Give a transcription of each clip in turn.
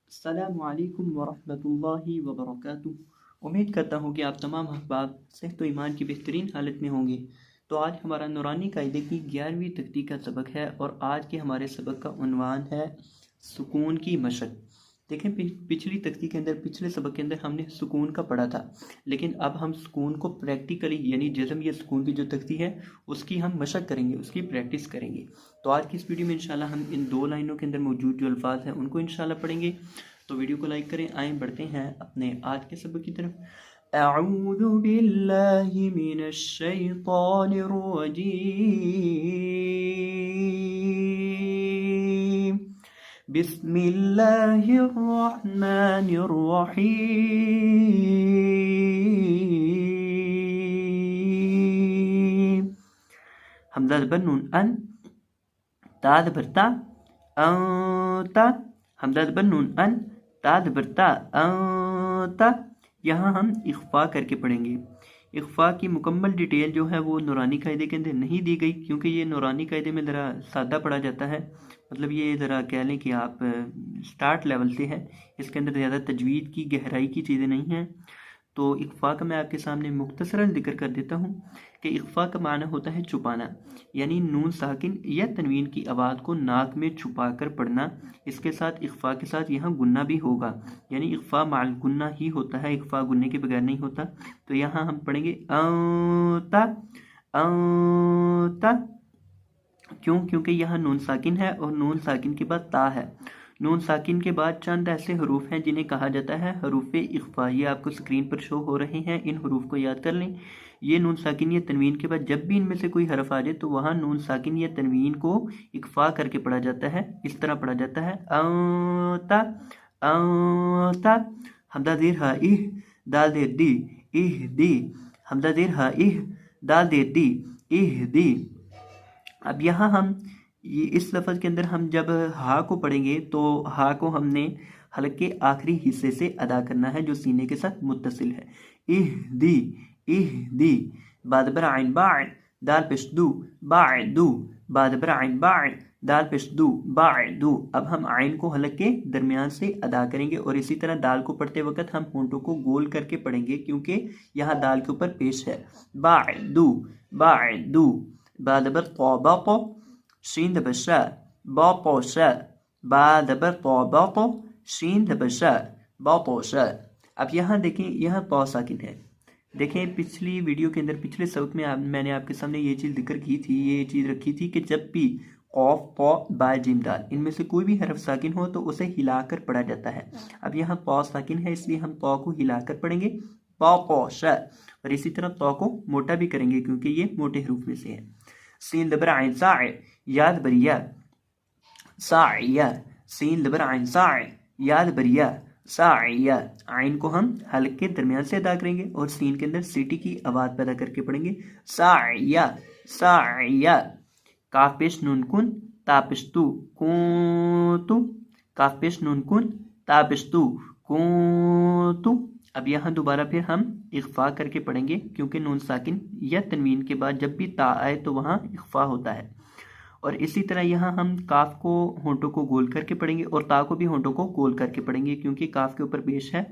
अस्सलामुअलैकुम वरहमतुल्लाहि वबरकातुहू। उम्मीद करता हूँ कि आप तमाम अहबाब सेहत व ईमान की बेहतरीन हालत में होंगे। तो आज हमारा नूरानी कायदे की 11वीं तख्ती का सबक है और आज के हमारे सबक का उन्वान है सुकून की मशक। देखें, पिछली तख्ती के अंदर, पिछले सबक के अंदर हमने सुकून का पढ़ा था, लेकिन अब हम सुकून को प्रैक्टिकली यानी जज़म या सुकून की जो तख्ती है उसकी हम मशक करेंगे, उसकी प्रैक्टिस करेंगे। तो आज की इस वीडियो में इंशाल्लाह हम इन दो लाइनों के अंदर मौजूद जो अल्फाज हैं उनको इंशाल्लाह पढ़ेंगे। तो वीडियो को लाइक करें। आए बढ़ते हैं अपने आज के सबक की तरफ। अऊज़ु बिल्लाहि मिनश शैतानिर रजीम। बिस्मिल्लाहिर रहमानिर रहीम। हमज़ा ज़बर नून अन, ता ज़बर ता, ता, हमज़ा ज़बर नून अन, ता ज़बर ता, ता। यहाँ हम इख्फा करके पढ़ेंगे। इख्फा की मुकम्मल डिटेल जो है वो नूरानी कायदे के अंदर नहीं दी गई, क्योंकि ये नूरानी कायदे में ज़रा सादा पढ़ा जाता है। मतलब ये ज़रा कह लें कि आप स्टार्ट लेवल से है, इसके अंदर ज़्यादा तजवीद की गहराई की चीज़ें नहीं हैं। तो इख्फा का मैं आपके सामने मुख्तसरन जिक्र कर देता हूँ कि इख्फा का माना होता है छुपाना, यानी नून साकिन या तनवीन की आवाज़ को नाक में छुपा कर पढ़ना। इसके साथ इख्फा के साथ यहाँ गुन्ना भी होगा, यानी इख्फा माल गुन्ना ही होता है, इख्फा गुन्ने के बगैर नहीं होता। तो यहाँ हम पढ़ेंगे ता, ता। क्यों? क्योंकि यहाँ नून साकिन है और नून साकिन के बाद ता है। नून साकिन के बाद चंद ऐसे हरूफ हैं जिन्हें कहा जाता है हरूफ इख्फा। ये आपको स्क्रीन पर शो हो रहे हैं, इन हरूफ को याद कर लें। ये नून साकिन या तनवीन के बाद जब भी इनमें से कोई हरफ आ जाए तो वहाँ नून साकिन या तनवीन को इख्फा करके पढ़ा जाता है। इस तरह पढ़ा जाता है ता, ता। हमज़ा ज़ेर हा इह, दाल देर दी, इह दी। हमज़ा ज़ेर हा इह, दाल देर दी, इह दी। अब यहाँ हम ये इस लफ्ज़ के अंदर हम जब हा को पढ़ेंगे तो हा को हमने हलक के आखिरी हिस्से से अदा करना है जो सीने के साथ मुत्तसिल है। इह दी, इह दी। बाद बर आइन बाय, दाल पेश दू, बाय दू। बाद बर आइन बाय, दाल पेश दू, बाय दू। अब हम आइन को हलक के दरमियान से अदा करेंगे और इसी तरह दाल को पढ़ते वक्त हम होंठों को गोल करके पढ़ेंगे, क्योंकि यहाँ दाल के ऊपर पेश है। बाय दू, बाय दू। बाद बर तौबा तो, शीन दबर शा, बा तो शा। बाद बर तौबा तो, शीन दबर शा, बा तो शा। अब यहाँ देखें, यहाँ तो साकिन है। देखें, पिछली वीडियो के अंदर, पिछले सबक में मैंने आपके सामने ये चीज़ जिक्र की थी, ये चीज़ रखी थी कि जब भी कौफ तो बा जिम दाल इनमें से कोई भी हरफ साकिन हो तो उसे हिलाकर पढ़ा जाता है। अब यहाँ तो साकिन है, इसलिए हम तो को हिलाकर पढ़ेंगे, पा तो शा। और इसी तरह तो को मोटा भी करेंगे क्योंकि ये मोटे हरूफ में से है। सीन दबर आइन साए, याद बरिया, साया। सीन दबर आइन साए, याद बरिया, साया। आइन को हम हल्क के दरमियान से अदा करेंगे और सीन के अंदर सीटी की आवाज़ पैदा करके पढ़ेंगे, साया, साया। काफ पेश नून कुन, तापिश तू, कुन्तु। काफ पेश नून कुन, तापिश तू, कुन्तु। अब यहाँ दोबारा फिर हम इख्फा करके पढ़ेंगे, क्योंकि नून साकिन या तनवीन के बाद जब भी ता आए तो वहाँ इख्फा होता है। और इसी तरह यहाँ हम काफ को होंठों को गोल करके पढ़ेंगे और ता को भी होंठों को गोल करके पढ़ेंगे, क्योंकि काफ के ऊपर पेश है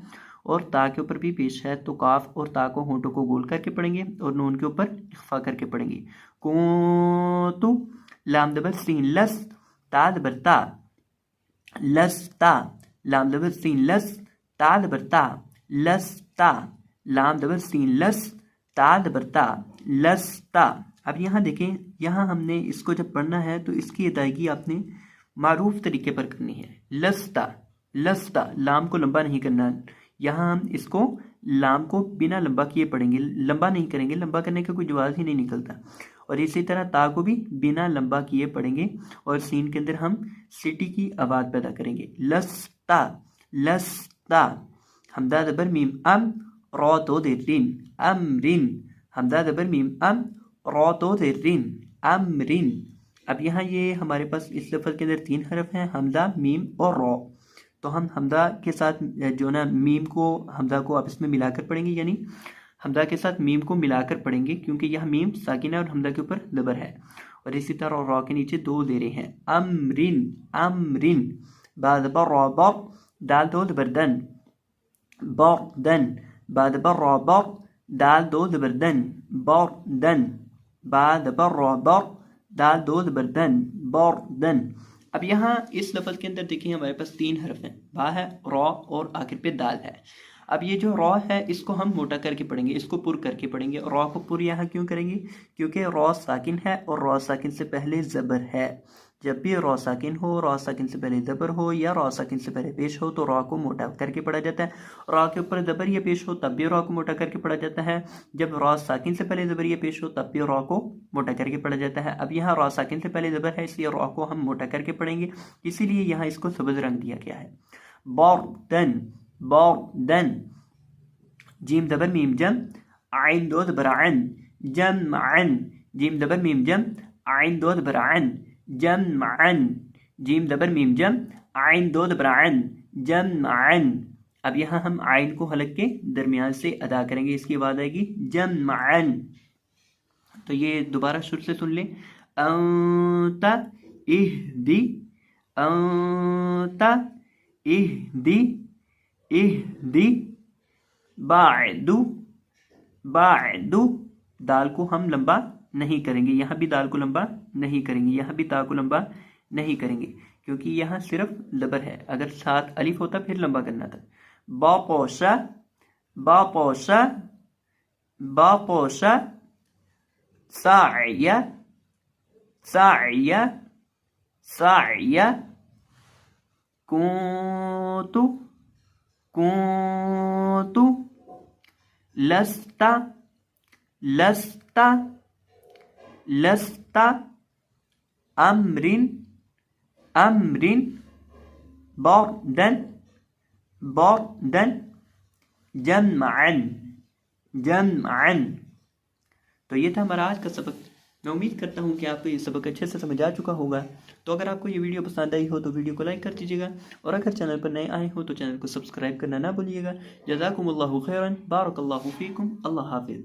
और ता के ऊपर भी पेश है। तो काफ और ता को होंठों को गोल करके पढ़ेंगे और नून के ऊपर इख्फा करके पढ़ेंगे। कुन्तु। लाम दबर सीन लस, ता दबर ता, लसता। लाम दबर सीन लस, ता दबर ता, लसता। लाम दबर सीन लस, ता दबर ता, लसता। अब यहाँ देखें, यहाँ हमने इसको जब पढ़ना है तो इसकी अदायगी आपने मारूफ तरीके पर करनी है। लसता, लसता। लाम को लंबा नहीं करना। यहाँ हम इसको लाम को बिना लंबा किए पढ़ेंगे, लंबा नहीं करेंगे, लंबा करने का कोई जवाब ही नहीं निकलता। और इसी तरह ता को भी बिना लंबा किए पढ़ेंगे और सीन के अंदर हम सिटी की आवाज़ पैदा करेंगे, लसता, लसता। हमदा दबर मीम अम, रौ तो देर रिन, अमरिन। हमदा दबर मीम अम, रौ तो देर रिन, अमरिन। अब यहाँ ये हमारे पास इस लफ्ज़ के अंदर 3 हरफ हैं, हमदा, मीम और रौ। तो हम हमदा के साथ जो ना मीम को, हमदा को आपस में मिलाकर पढ़ेंगे, यानी हमदा के साथ मीम को मिलाकर पढ़ेंगे, क्योंकि यह मीम साकिन है और हमदा के ऊपर दबर है। और इसी तरह रौ के नीचे 2 दे रहे हैं, अमरिन, अमरिन। बाद बर, दाल दो ज़बर दन, बर्दन, बा ज़बर रा बर, दाल दो ज़बर दन, बर्दन, बा ज़बर रा बर, दाल दो ज़बर दन, बर्दन। अब यहाँ इस लफ्ज़ के अंदर देखिए हमारे पास 3 हर्फ हैं, बा है, रॉ और आखिर पे दाल है। अब ये जो रॉ है इसको हम मोटा करके पढ़ेंगे, इसको पुर करके पढ़ेंगे। रॉ को पुर यहाँ क्यों करेंगे? क्योंकि रॉ साकिन है और रॉ साकिन से पहले ज़बर है। जब भी रॉ साकिन हो, रॉ साकिन से पहले ज़बर हो या रॉ साकिन से पहले पेश हो तो रॉ को मोटा करके पढ़ा जाता है। रॉ के ऊपर ज़बर या पेश हो तब भी रॉ को मोटा करके पढ़ा जाता है। जब रॉ साकिन से पहले ज़बर या पेश हो तब भी रॉ को मोटा करके पढ़ा जाता है। अब यहाँ रॉ साकिन से पहले ज़बर है इसलिए रॉ को हम मोटा करके पढ़ेंगे, इसीलिए यहाँ इसको सब्ज़ रंग दिया गया है। बर्दन, बर्दन, जीम ज़बर मीम जम, आइन दो ज़बर अन, जमअन, जीम ज़बर मीम जम, आइन दो ज़बर अन, जमअन, जीम ज़बर मीम जम, आइन दो ज़बर अन, जमअन। अब यहाँ हम आइन को हलक के दरमियान से अदा करेंगे, इसकी आवाज़ आएगी जमअन। तो ये दोबारा शुरू से सुन लें। अंता इहदी, अंता इहदी, इहदी, बादु, बादु। दाल को हम लंबा नहीं करेंगे, यहाँ भी दाल को लंबा नहीं करेंगे, यहाँ भी ता को लंबा नहीं करेंगे, क्योंकि यहाँ सिर्फ ज़बर है। अगर साथ अलिफ होता फिर लंबा करना था। बापोसा, बापोसा, बापोसा, साया, साया, साया, कुंतु, कुंतु, लस्ता, लस्ता, लस्ता, अम्रिन, अम्रिन, बर्दन, बर्दन, जमअन, जमअन। तो ये था हमारा आज का सबक। मैं उम्मीद करता हूँ कि आपको ये सबक अच्छे से समझ आ चुका होगा। तो अगर आपको ये वीडियो पसंद आई हो तो वीडियो को लाइक कर दीजिएगा, और अगर चैनल पर नए आए हो तो चैनल को सब्सक्राइब करना ना भूलिएगा। जज़ाकुमुल्लाहु खैरन, बारकल्लाहु फीकुम, अल्लाह हाफिज़।